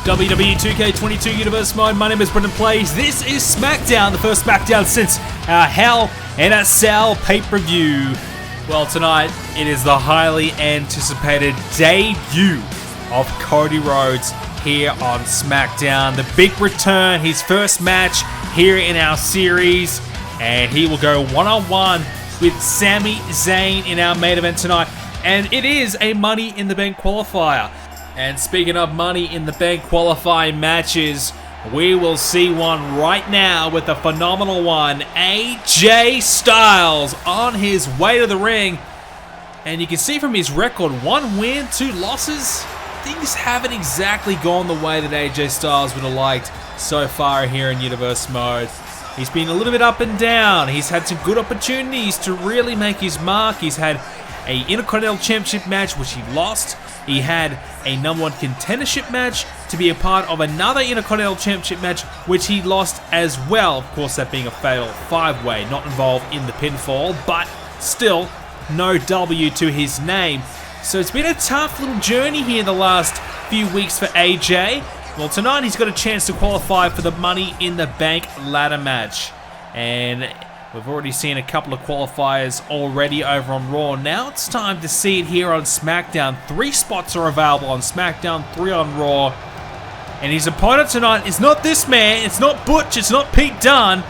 WWE 2k22 Universe Mode. My name is BrendenPlayz. This is Smackdown, the first Smackdown since our Hell in a Cell pay-per-view. Well, tonight it is the highly anticipated debut of Cody Rhodes here on Smackdown. The big return, his first match here in our series, and he will go one-on-one with Sami Zayn in our main event tonight. And it is a Money in the Bank qualifier. And speaking of Money in the Bank qualifying matches, we will see one right now with a phenomenal one. AJ Styles on his way to the ring. And you can see from his record, 1 win, 2 losses. Things haven't exactly gone the way that AJ Styles would have liked so far here in Universe Mode. He's been a little bit up and down. He's had some good opportunities to really make his mark. He's had a Intercontinental Championship match, which he lost. He had a #1 contendership match to be a part of another Intercontinental Championship match, which he lost as well. Of course, that being a fatal 5-way, not involved in the pinfall, but still no W to his name. So it's been a tough little journey here in the last few weeks for AJ. Well, tonight he's got a chance to qualify for the Money in the Bank ladder match. And we've already seen a couple of qualifiers already over on Raw. Now it's time to see it here on SmackDown. 3 spots are available on SmackDown, 3 on Raw. And his opponent tonight is not this man, it's not Butch, it's not Pete Dunne,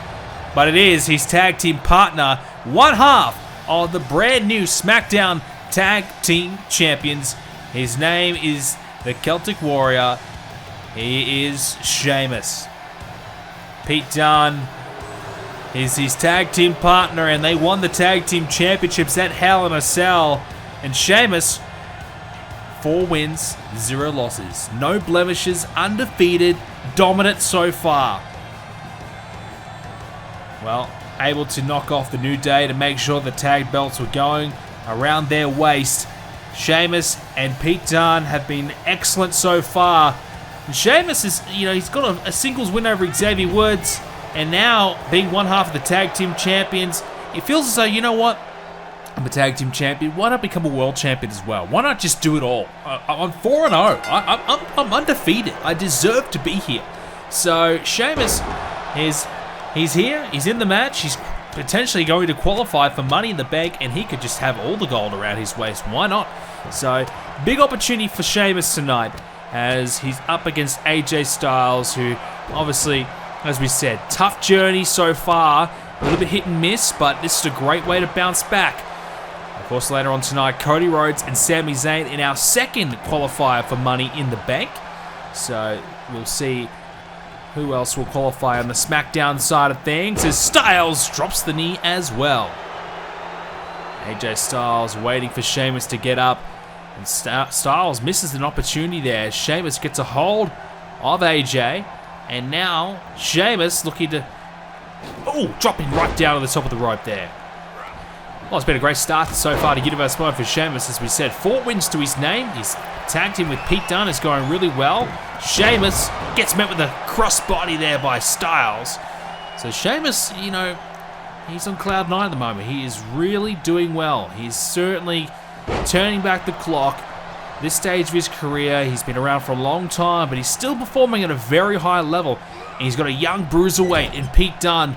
but it is his tag team partner, one half of the brand new SmackDown Tag Team Champions. His name is the Celtic Warrior. He is Sheamus. Pete Dunne is his tag team partner, and they won the tag team championships at Hell in a Cell. And Sheamus, 4 wins, 0 losses, no blemishes, undefeated, dominant so far. Well, able to knock off the New Day to make sure the tag belts were going around their waist. Sheamus and Pete Dunne have been excellent so far. And Sheamus is, he's got a singles win over Xavier Woods. And now, being one half of the tag team champions, it feels as though, you know what? I'm a tag team champion. Why not become a world champion as well? Why not just do it all? I'm 4-0. I'm undefeated. I deserve to be here. So Sheamus he's here. He's in the match. He's potentially going to qualify for Money in the Bank, and he could just have all the gold around his waist. Why not? So big opportunity for Sheamus tonight as he's up against AJ Styles, who obviously, as we said, tough journey so far, a little bit hit and miss, but this is a great way to bounce back. Of course, later on tonight, Cody Rhodes and Sami Zayn in our second qualifier for Money in the Bank. So we'll see who else will qualify on the SmackDown side of things as Styles drops the knee as well. AJ Styles waiting for Sheamus to get up, and Styles misses an opportunity there. Sheamus gets a hold of AJ. And now, Sheamus looking to... dropping right down to the top of the rope there. Well, it's been a great start so far to Universe Mode for Sheamus. As we said, 4 wins to his name. His tag team with Pete Dunne is going really well. Sheamus gets met with a crossbody there by Styles. So Sheamus, he's on cloud 9 at the moment. He is really doing well. He's certainly turning back the clock. This stage of his career, he's been around for a long time, but he's still performing at a very high level. And he's got a young bruiserweight in Pete Dunne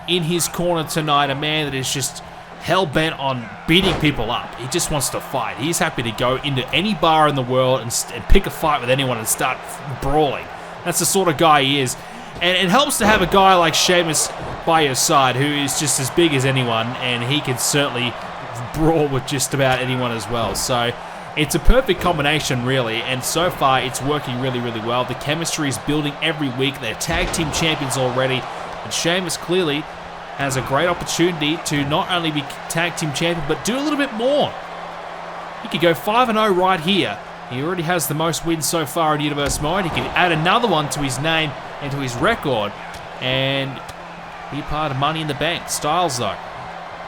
in his corner tonight, a man that is just hell-bent on beating people up. He just wants to fight. He's happy to go into any bar in the world and pick a fight with anyone and start brawling. That's the sort of guy he is. And it helps to have a guy like Sheamus by your side who is just as big as anyone, and he can certainly brawl with just about anyone as well. So it's a perfect combination, really, and so far it's working really, really well. The chemistry is building every week. They're tag team champions already, and Sheamus clearly has a great opportunity to not only be tag team champion, but do a little bit more. He could go 5-0 right here. He already has the most wins so far in Universe Mode. He can add another one to his name and to his record, and be part of Money in the Bank. Styles, though,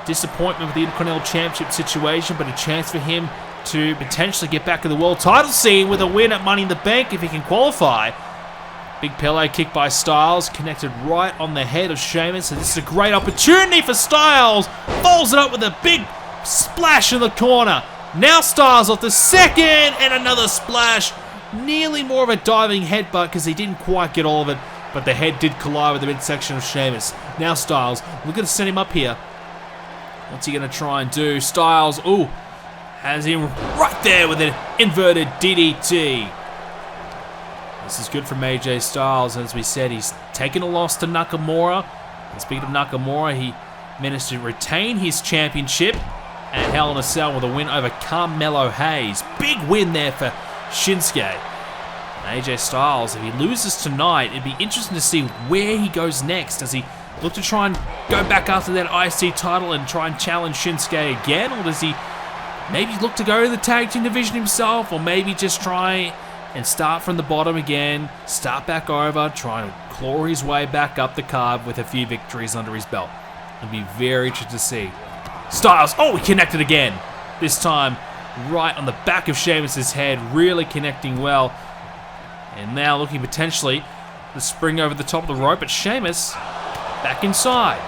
disappointment with the Intercontinental Championship situation, but a chance for him to potentially get back in the world title scene with a win at Money in the Bank if he can qualify. Big Pele kick by Styles, connected right on the head of Sheamus, and this is a great opportunity for Styles. Folds it up with a big splash in the corner. Now Styles off the second, and another splash. nearly more of a diving headbutt because he didn't quite get all of it, but the head did collide with the midsection of Sheamus. Now Styles, we're going to set him up here. What's he going to try and do? Styles, ooh, has him right there with an inverted DDT. This is good from AJ Styles. As we said, he's taken a loss to Nakamura. And speaking of Nakamura, he managed to retain his championship at Hell in a Cell with a win over Carmelo Hayes. Big win there for Shinsuke. And AJ Styles, if he loses tonight, it'd be interesting to see where he goes next. Does he look to try and go back after that IC title and try and challenge Shinsuke again? Or does he maybe look to go to the tag team division himself? Or maybe just try and start from the bottom again, start back over, try and claw his way back up the card with a few victories under his belt? It'd be very interesting to see. Styles, oh, he connected again. This time, right on the back of Sheamus' head, really connecting well. And now looking potentially to spring over the top of the rope, but Sheamus back inside.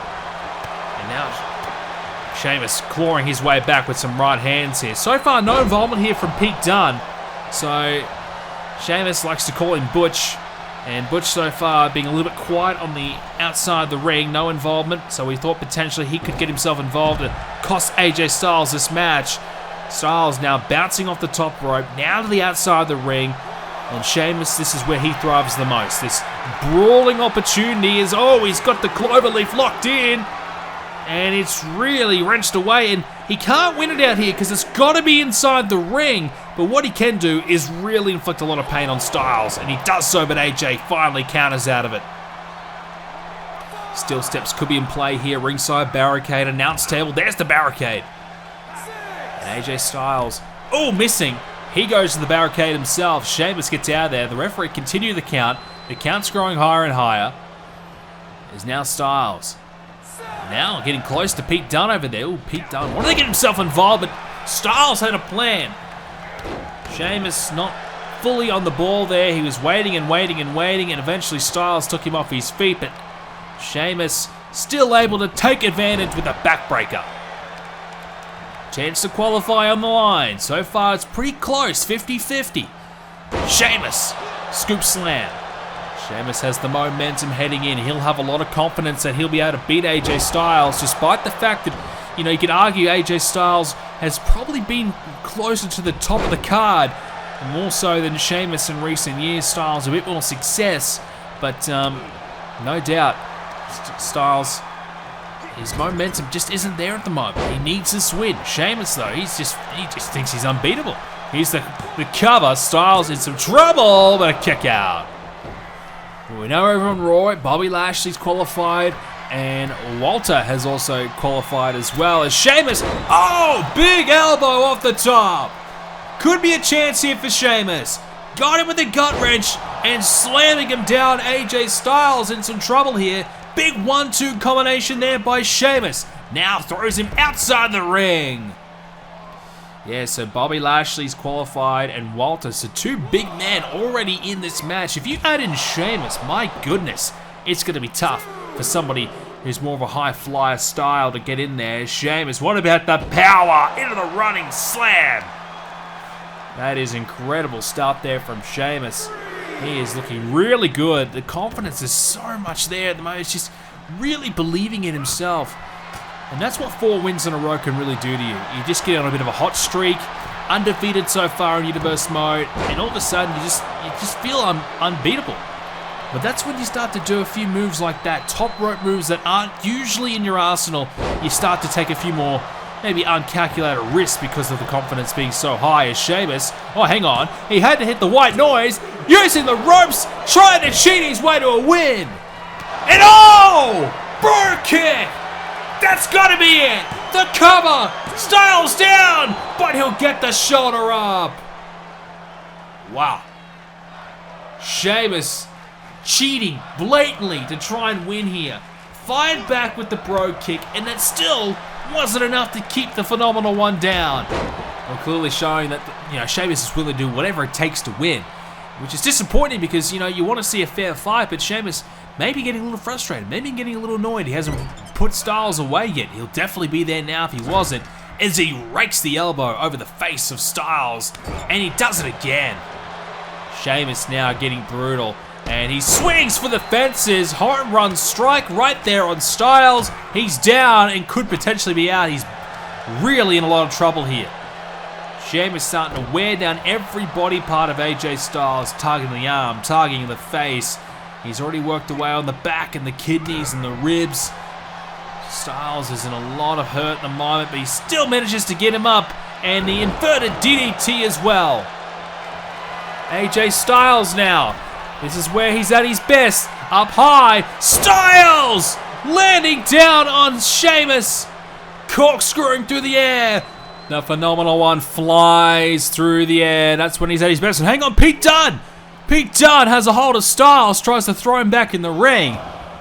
And now Sheamus clawing his way back with some right hands here. So far, no involvement here from Pete Dunne. So Sheamus likes to call him Butch. And Butch so far being a little bit quiet on the outside of the ring, no involvement. So we thought potentially he could get himself involved and cost AJ Styles this match. Styles now bouncing off the top rope, now to the outside of the ring. And Sheamus, this is where he thrives the most. This brawling opportunity is, oh, he's got the cloverleaf locked in. And it's really wrenched away, and he can't win it out here because it's got to be inside the ring. But what he can do is really inflict a lot of pain on Styles, and he does so, but AJ finally counters out of it. Steel steps could be in play here. Ringside barricade, announce table. There's the barricade. And AJ Styles, oh, missing. He goes to the barricade himself. Sheamus gets out of there. The referee continues the count. The count's growing higher and higher. There's now Styles. Now getting close to Pete Dunne over there. Ooh, Pete Dunne wanted to get himself involved, but Styles had a plan. Sheamus not fully on the ball there. He was waiting and waiting and waiting, and eventually Styles took him off his feet, but Sheamus still able to take advantage with a backbreaker. Chance to qualify on the line. So far, it's pretty close, 50-50. Sheamus, scoop slam. Sheamus has the momentum heading in. He'll have a lot of confidence that he'll be able to beat AJ Styles, despite the fact that, you know, you could argue AJ Styles has probably been closer to the top of the card, more so than Sheamus in recent years. Styles a bit more success, but no doubt, Styles, his momentum just isn't there at the moment. He needs this win. Sheamus, though, he just thinks he's unbeatable. Here's the cover. Styles in some trouble, but a kick out. We know over on Raw, Bobby Lashley's qualified, and Walter has also qualified as well as Sheamus. Oh, big elbow off the top. Could be a chance here for Sheamus. Got him with a gut wrench and slamming him down. AJ Styles in some trouble here. Big 1-2 combination there by Sheamus. Now throws him outside the ring. Yeah, so Bobby Lashley's qualified and Walter, so two big men already in this match. If you add in Sheamus, my goodness, it's going to be tough for somebody who's more of a high flyer style to get in there. Sheamus, what about the power into the running slam? That is incredible stuff there from Sheamus. He is looking really good. The confidence is so much there at the moment. It's just really believing in himself. And that's what 4 wins in a row can really do to you. You just get on a bit of a hot streak, undefeated so far in Universe mode, and all of a sudden you just feel unbeatable. But that's when you start to do a few moves like that, top rope moves that aren't usually in your arsenal. You start to take a few more, maybe uncalculated risks because of the confidence being so high. As Sheamus, oh hang on, he had to hit the white noise, using the ropes, trying to cheat his way to a win. And oh, bird kick. That's got to be it! The cover! Styles down! But he'll get the shoulder up! Wow. Sheamus cheating blatantly to try and win here. Fired back with the bro kick, and that still wasn't enough to keep the Phenomenal One down. Well, clearly showing that, you know, Sheamus is willing to do whatever it takes to win. Which is disappointing because, you know, you want to see a fair fight, but Sheamus maybe getting a little frustrated, maybe getting a little annoyed. He hasn't put Styles away yet. He'll definitely be there now if he wasn't, as he rakes the elbow over the face of Styles, and he does it again. Sheamus now getting brutal. And he swings for the fences. Home run strike right there on Styles. He's down and could potentially be out. He's really in a lot of trouble here. Sheamus starting to wear down every body part of AJ Styles, targeting the arm, targeting the face. He's already worked away on the back and the kidneys and the ribs. Styles is in a lot of hurt at the moment, but he still manages to get him up. And the inverted DDT as well. AJ Styles now. This is where he's at his best. Up high. Styles landing down on Sheamus. Corkscrewing through the air. The phenomenal one flies through the air. That's when he's at his best. And hang on, Pete Dunne. Pete Dunne has a hold of Styles. Tries to throw him back in the ring.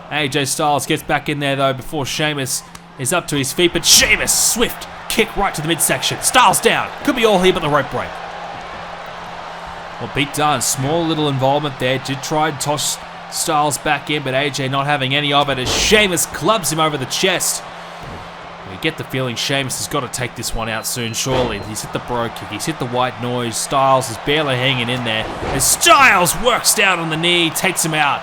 AJ Styles gets back in there though before Sheamus is up to his feet. But Sheamus, swift kick right to the midsection. Styles down. Could be all here but the rope break. Well, Pete Dunne, small little involvement there. Did try and toss Styles back in, but AJ not having any of it as Sheamus clubs him over the chest. We get the feeling Sheamus has got to take this one out soon, surely. He's hit the bro kick, he's hit the white noise. Styles is barely hanging in there as Styles works down on the knee, takes him out.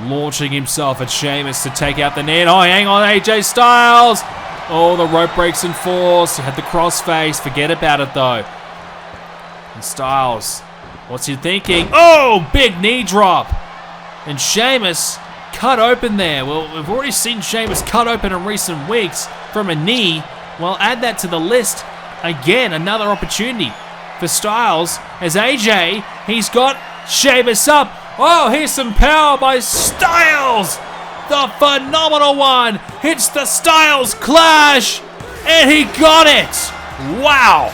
Launching himself at Sheamus to take out the knee. And oh, hang on, AJ Styles. Oh, the rope breaks in force. He had the crossface. Forget about it, though. And Styles, what's he thinking? Oh, big knee drop. And Sheamus cut open there. Well, we've already seen Sheamus cut open in recent weeks from a knee. Well, add that to the list. Again, another opportunity for Styles as AJ, he's got Sheamus up. Oh, here's some power by Styles. The phenomenal one hits the Styles Clash, and he got it. Wow.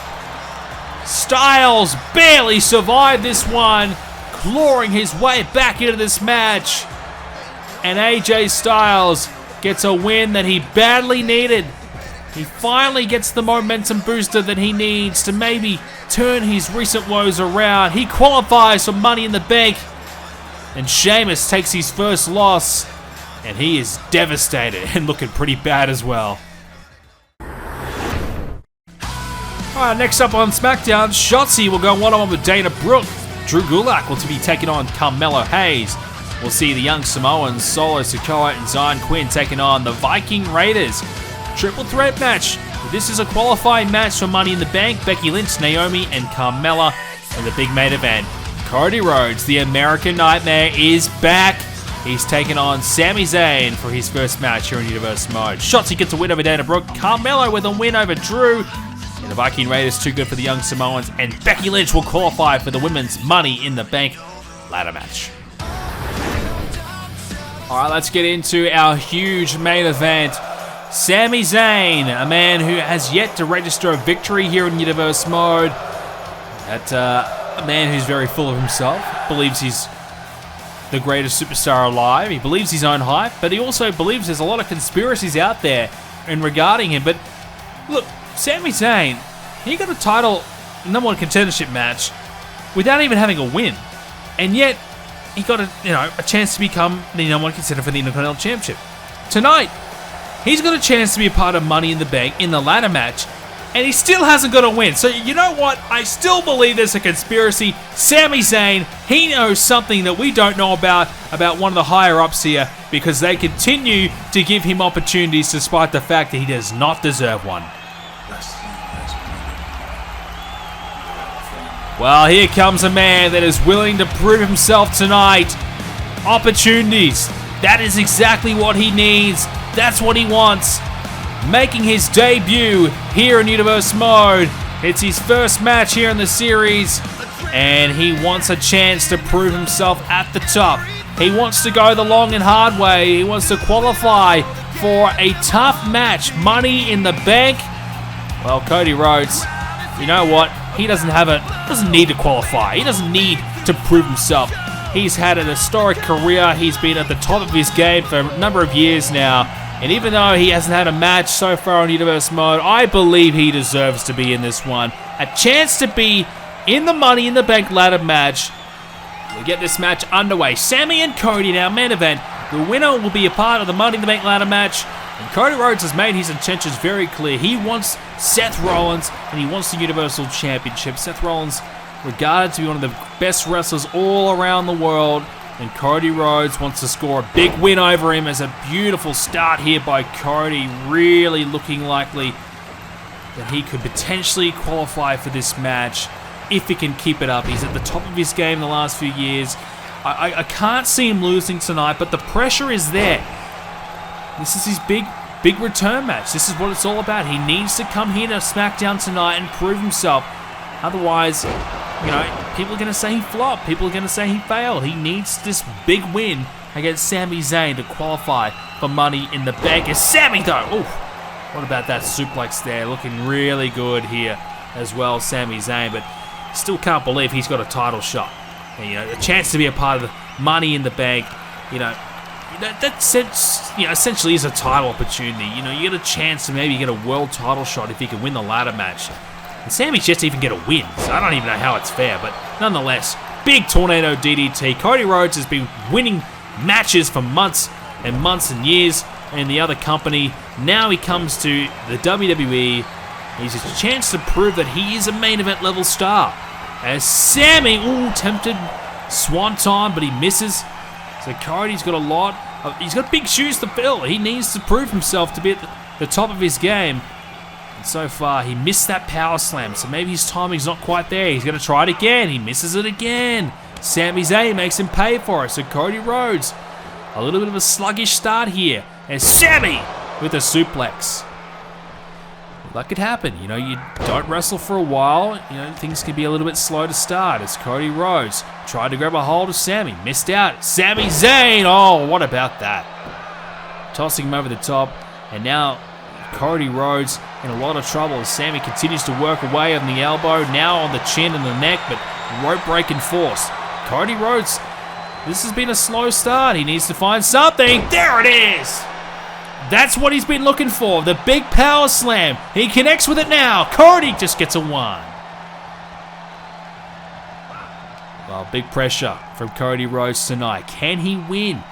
Styles barely survived this one, clawing his way back into this match. And AJ Styles gets a win that he badly needed. He finally gets the momentum booster that he needs to maybe turn his recent woes around. He qualifies for Money in the Bank. And Sheamus takes his first loss, and he is devastated and looking pretty bad as well. Alright, next up on SmackDown, Shotzi will go one-on-one with Dana Brooke. Drew Gulak will be taking on Carmelo Hayes. We'll see the young Samoans, Solo Sikoa and Zion Quinn taking on the Viking Raiders. Triple threat match. This is a qualifying match for Money in the Bank. Becky Lynch, Naomi, and Carmella. And the big main event. Cody Rhodes, the American Nightmare, is back. He's taken on Sami Zayn for his first match here in Universe Mode. Shotzi gets a win over Dana Brooke. Carmelo with a win over Drew. And the Viking Raiders too good for the young Samoans. And Becky Lynch will qualify for the women's Money in the Bank ladder match. Alright, let's get into our huge main event. Sami Zayn, a man who has yet to register a victory here in Universe Mode. A man who's very full of himself, believes he's the greatest superstar alive. He believes his own hype, but he also believes there's a lot of conspiracies out there in regarding him. But look, Sami Zayn, he got a title #1 contendership match without even having a win, and yet he got a chance to become the #1 contender for the Intercontinental Championship. Tonight, he's got a chance to be a part of Money in the Bank in the ladder match, and he still hasn't got a win. So you know what? I still believe there's a conspiracy. Sami Zayn, he knows something that we don't know about one of the higher-ups here, because they continue to give him opportunities despite the fact that he does not deserve one. Well, here comes a man that is willing to prove himself tonight. Opportunities. That is exactly what he needs. That's what he wants. Making his debut here in Universe Mode. It's his first match here in the series, and he wants a chance to prove himself at the top. He wants to go the long and hard way. He wants to qualify for a tough match. Money in the Bank. Well, Cody Rhodes, you know what? He doesn't need to qualify. He doesn't need to prove himself. He's had an historic career. He's been at the top of his game for a number of years now. And even though he hasn't had a match so far on Universe Mode, I believe he deserves to be in this one. A chance to be in the Money in the Bank ladder match. We get this match underway. Sami and Cody in our main event. The winner will be a part of the Money in the Bank ladder match. And Cody Rhodes has made his intentions very clear. He wants Seth Rollins, and he wants the Universal Championship. Seth Rollins regarded to be one of the best wrestlers all around the world. And Cody Rhodes wants to score a big win over him as a beautiful start here by Cody. Really looking likely that he could potentially qualify for this match if he can keep it up. He's at the top of his game the last few years. I can't see him losing tonight, but the pressure is there. This is his big return match. This is what it's all about. He needs to come here to SmackDown tonight and prove himself. Otherwise, you know, people are going to say he flopped. People are going to say he failed. He needs this big win against Sami Zayn to qualify for Money in the Bank. Is Sami though? Ooh, what about that suplex there? Looking really good here as well, Sami Zayn. But still can't believe he's got a title shot. And, you know, a chance to be a part of the Money in the Bank. You know, that essentially is a title opportunity. You know, you get a chance to maybe get a world title shot if you can win the ladder match. And Sami's just even get a win, so I don't even know how it's fair, but nonetheless, big tornado DDT. Cody Rhodes has been winning matches for months and years in the other company. Now he comes to the WWE. He's a chance to prove that he is a main event level star. As Sami, tempted swanton, but he misses. So Cody's got he's got big shoes to fill. He needs to prove himself to be at the top of his game. So far, he missed that power slam, so maybe his timing's not quite there. He's going to try it again. He misses it again. Sami Zayn makes him pay for it. So Cody Rhodes, a little bit of a sluggish start here. And Sami with a suplex. That could happen. You know, you don't wrestle for a while. You know, things can be a little bit slow to start. As Cody Rhodes tried to grab a hold of Sami. Missed out. Sami Zayn. Oh, what about that? Tossing him over the top. And now Cody Rhodes in a lot of trouble as Sami continues to work away on the elbow, now on the chin and the neck, but rope break and force. Cody Rhodes, this has been a slow start. He needs to find something. There it is. That's what he's been looking for, the big power slam. He connects with it now. Cody just gets a 1. Well, big pressure from Cody Rhodes tonight. Can he win?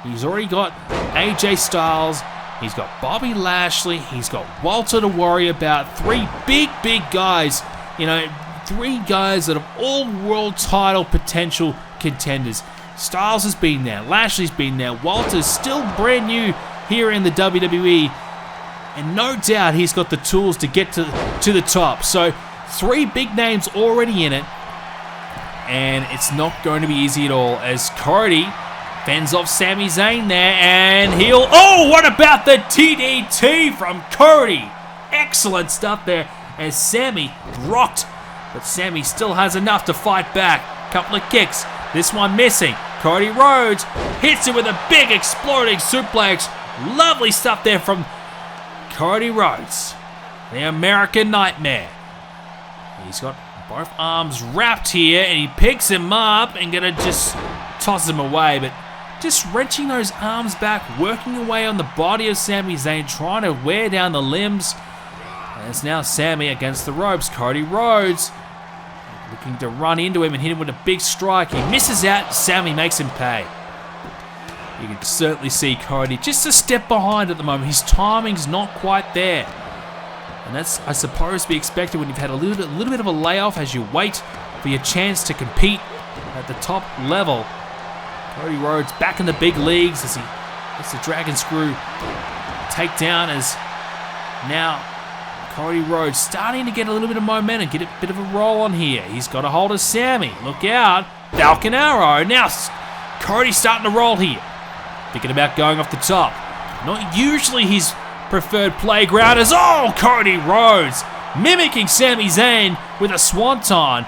He's already got AJ Styles. He's got Bobby Lashley. He's got Walter to worry about. 3 big guys. You know, 3 guys that have all world title potential contenders. Styles has been there. Lashley's been there. Walter's still brand new here in the WWE. And no doubt he's got the tools to get to the top. So 3 big names already in it. And it's not going to be easy at all as Cody fends off Sami Zayn there, and oh, what about the DDT from Cody? Excellent stuff there as Sami rocked, but Sami still has enough to fight back. Couple of kicks, this one missing. Cody Rhodes hits it with a big exploding suplex. Lovely stuff there from Cody Rhodes, the American Nightmare. He's got both arms wrapped here, and he picks him up and gonna just toss him away, but just wrenching those arms back, working away on the body of Sami Zayn, trying to wear down the limbs. And it's now Sami against the ropes. Cody Rhodes looking to run into him and hit him with a big strike. He misses out. Sami makes him pay. You can certainly see Cody just a step behind at the moment. His timing's not quite there. And that's, I suppose, to be expected when you've had a little bit of a layoff as you wait for your chance to compete at the top level. Cody Rhodes back in the big leagues as he gets the Dragon Screw takedown, as now Cody Rhodes starting to get a little bit of momentum, get a bit of a roll on here. He's got a hold of Sami. Look out. Falcon Arrow. Now Cody's starting to roll here. Thinking about going off the top. Not usually his preferred playground as, Cody Rhodes mimicking Sami Zayn with a swanton.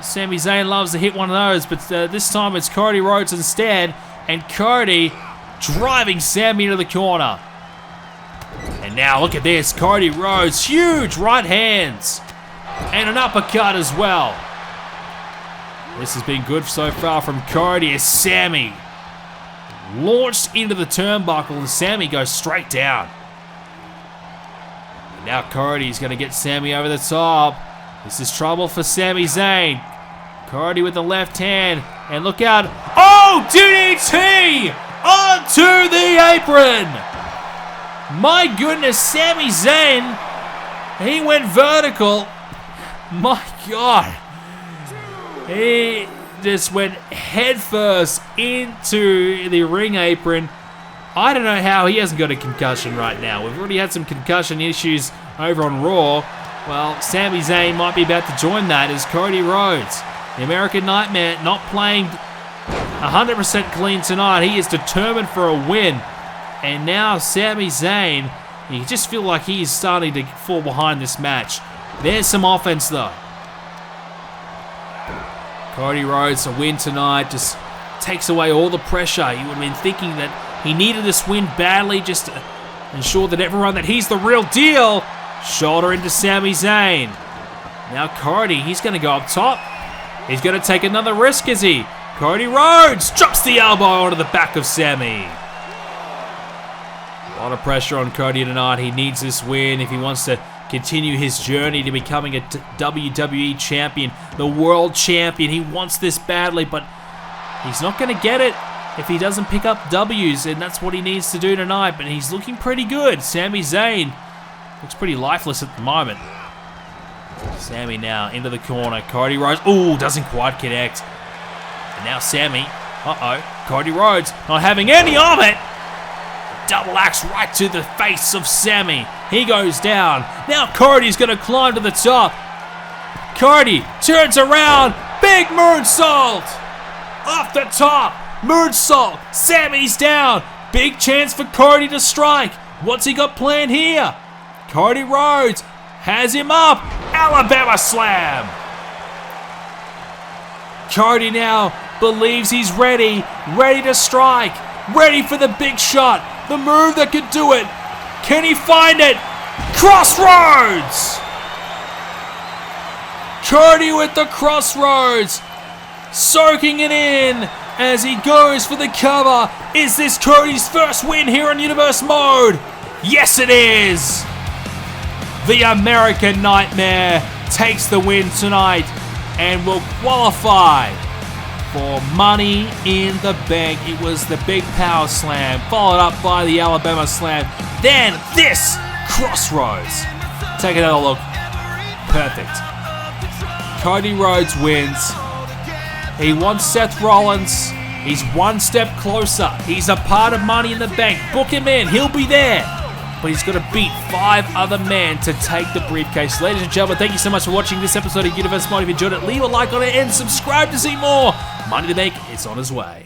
Sami Zayn loves to hit one of those, but this time it's Cody Rhodes instead, and Cody driving Sami into the corner. And now look at this, Cody Rhodes, huge right hands, and an uppercut as well. This has been good so far from Cody as Sami launched into the turnbuckle and Sami goes straight down. And now Cody's going to get Sami over the top. This is trouble for Sami Zayn. Cody with the left hand. And look out. Oh, DDT! Onto the apron! My goodness, Sami Zayn. He went vertical. My God. He just went headfirst into the ring apron. I don't know how he hasn't got a concussion right now. We've already had some concussion issues over on Raw. Well, Sami Zayn might be about to join that as Cody Rhodes, the American Nightmare, not playing 100% clean tonight. He is determined for a win. And now Sami Zayn, you just feel like he is starting to fall behind this match. There's some offense though. Cody Rhodes, a win tonight, just takes away all the pressure. You would have been thinking that he needed this win badly just to ensure that everyone that he's the real deal. Shoulder into Sami Zayn. Now Cody, he's going to go up top. He's going to take another risk, is he? Cody Rhodes drops the elbow onto the back of Sami. A lot of pressure on Cody tonight. He needs this win if he wants to continue his journey to becoming a WWE champion, the world champion. He wants this badly, but he's not going to get it if he doesn't pick up W's, and that's what he needs to do tonight. But he's looking pretty good. Sami Zayn looks pretty lifeless at the moment. Sami now into the corner. Cody Rhodes, ooh, doesn't quite connect. And now Sami, Cody Rhodes not having any of it. Double axe right to the face of Sami. He goes down. Now Cody's going to climb to the top. Cody turns around. Big moonsault. Off the top. Moonsault. Sami's down. Big chance for Cody to strike. What's he got planned here? Cody Rhodes has him up. Alabama slam. Cody now believes he's ready to strike, ready for the big shot, the move that could do it. Can he find it? Crossroads! Cody with the crossroads, soaking it in as he goes for the cover. Is this Cody's first win here on Universe Mode? Yes, it is! The American Nightmare takes the win tonight and will qualify for Money in the Bank. It was the big power slam, followed up by the Alabama slam. Then this crossroads. Take another look. Perfect. Cody Rhodes wins. He wants Seth Rollins. He's one step closer. He's a part of Money in the Bank. Book him in. He'll be there. But he's got to beat 5 other men to take the briefcase. Ladies and gentlemen, thank you so much for watching this episode of Universe Mode. If you enjoyed it, leave a like on it and subscribe to see more. Money to Bank is on his way.